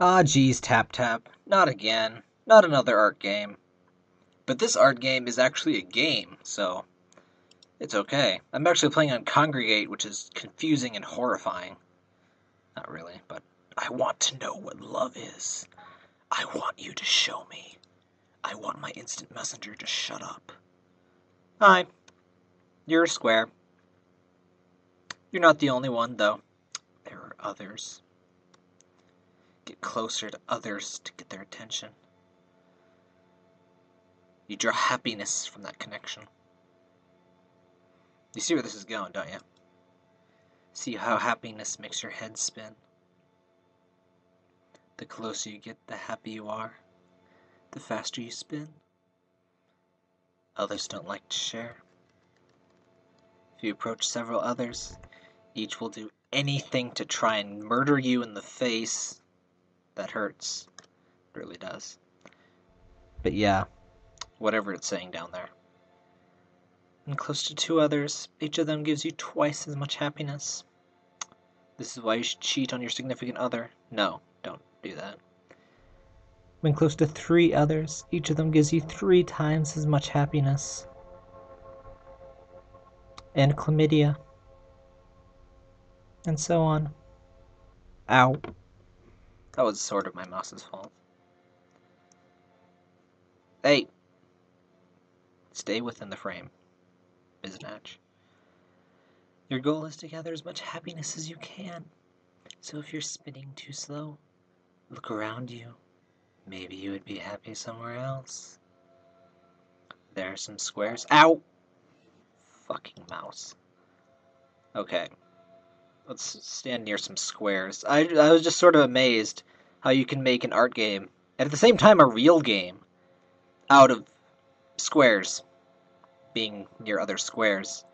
Ah, geez, Tap Tap. Not again. Not another art game. But this art game is actually a game, so it's okay. I'm actually playing on Kongregate, which is confusing and horrifying. Not really, but I want to know what love is. I want you to show me. I want my instant messenger to shut up. Hi, you're a square. You're not the only one, though. There are others. Get closer to others to get their attention. You draw happiness from that connection. You see where this is going, don't you? See how happiness makes your head spin? The closer you get, the happier you are. The faster you spin. Others don't like to share. If you approach several others, each will do anything to try and murder you in the face. That hurts. It really does. But yeah, whatever it's saying down there. And close to two others, each of them gives you twice as much happiness. This is why you should cheat on your significant other. No, don't do that. When close to three others, each of them gives you 3 times as much happiness. And chlamydia. And so on. Ow. That was sort of my mouse's fault. Hey! Stay within the frame, Biznatch. Your goal is to gather as much happiness as you can. So if you're spinning too slow, look around you. Maybe you would be happy somewhere else. There are some squares. Ow! Fucking mouse. Okay. Let's stand near some squares. I was just sort of amazed how you can make an art game, and at the same time a real game, out of squares being near other squares.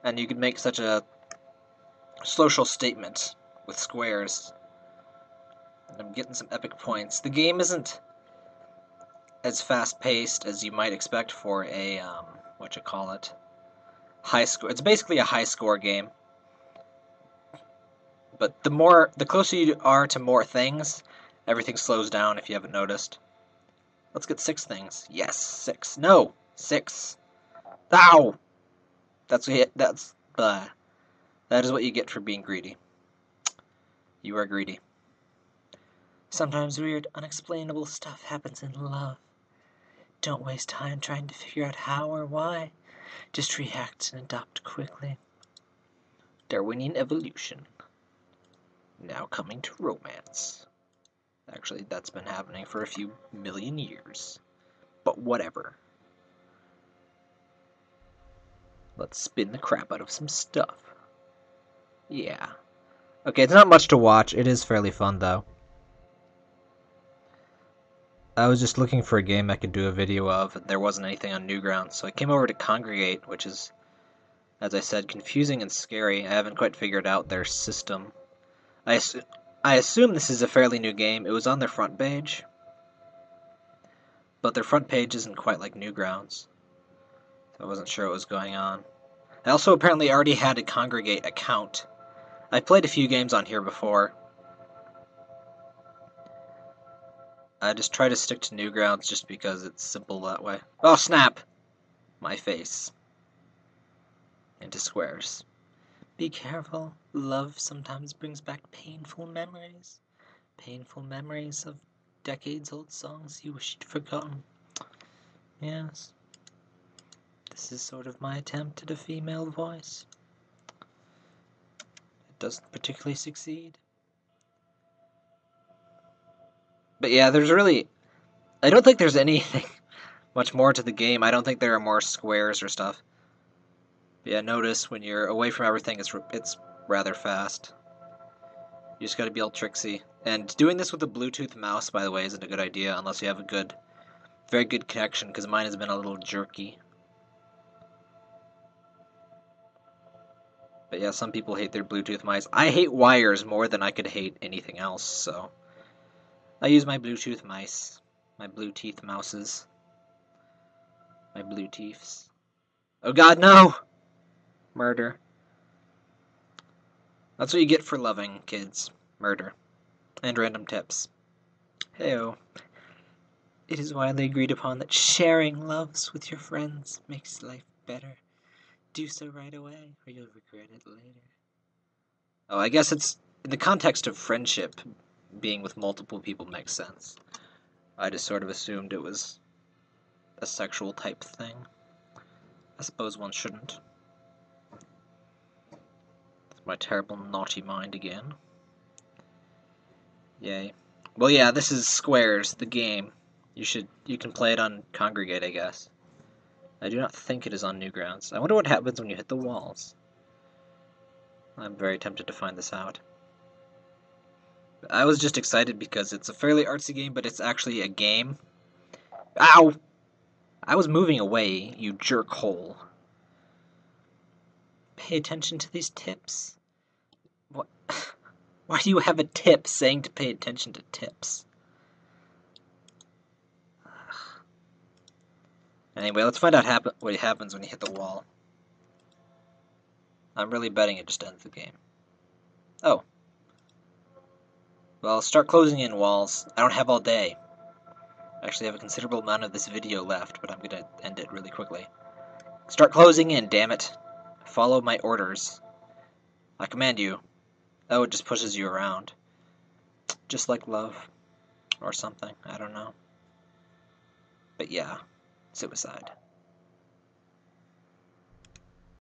And you could make such a social statement with squares. And I'm getting some epic points. The game isn't as fast-paced as you might expect for a, high score. It's basically a high-score game. But the closer you are to more things, everything slows down if you haven't noticed. Let's get 6 things. Yes, 6. No, 6. Ow! That is what you get for being greedy. You are greedy. Sometimes weird, unexplainable stuff happens in love. Don't waste time trying to figure out how or why. Just react and adopt quickly. Darwinian evolution. Now coming to romance. Actually, that's been happening for a few million years. But whatever. Let's spin the crap out of some stuff. Yeah. Okay, it's not much to watch. It is fairly fun, though. I was just looking for a game I could do a video of, and there wasn't anything on Newgrounds, so I came over to Kongregate, which is, as I said, confusing and scary. I haven't quite figured out their system. I assume this is a fairly new game. It was on their front page, but their front page isn't quite like Newgrounds, so I wasn't sure what was going on. I also apparently already had a Kongregate account. I played a few games on here before. I just try to stick to Newgrounds just because it's simple that way. Oh, snap! My face. Into squares. Be careful. Love sometimes brings back painful memories. Painful memories of decades-old songs you wish you'd forgotten. Yes. This is sort of my attempt at a female voice. It doesn't particularly succeed. But yeah, I don't think there's anything much more to the game. I don't think there are more squares or stuff. But yeah, notice when you're away from everything, it's rather fast. You just gotta be all tricksy. And doing this with a Bluetooth mouse, by the way, isn't a good idea unless you have a very good connection, because mine has been a little jerky. But yeah, some people hate their Bluetooth mice. I hate wires more than I could hate anything else, so I use my Bluetooth mice. My Bluetooth mouses. My Bluetooths. Oh god, no! Murder. That's what you get for loving, kids. Murder. And random tips. Heyo. It is widely agreed upon that sharing loves with your friends makes life better. Do so right away, or you'll regret it later. Oh, I guess it's in the context of friendship, being with multiple people makes sense. I just sort of assumed it was a sexual type thing. I suppose one shouldn't. It's my terrible naughty mind again. Yay. Well, yeah, this is Squares, the game. You can play it on Kongregate, I guess. I do not think it is on Newgrounds. I wonder what happens when you hit the walls. I'm very tempted to find this out. I was just excited because it's a fairly artsy game, but it's actually a game. Ow! I was moving away, you jerk hole. Pay attention to these tips. What? Why do you have a tip saying to pay attention to tips? Anyway, let's find out what happens when you hit the wall. I'm really betting it just ends the game. Oh. Well, start closing in walls. I don't have all day. I actually have a considerable amount of this video left, but I'm gonna end it really quickly. Start closing in, damn it. Follow my orders. I command you. Oh, it just pushes you around. Just like love. Or something. I don't know. But yeah. Suicide.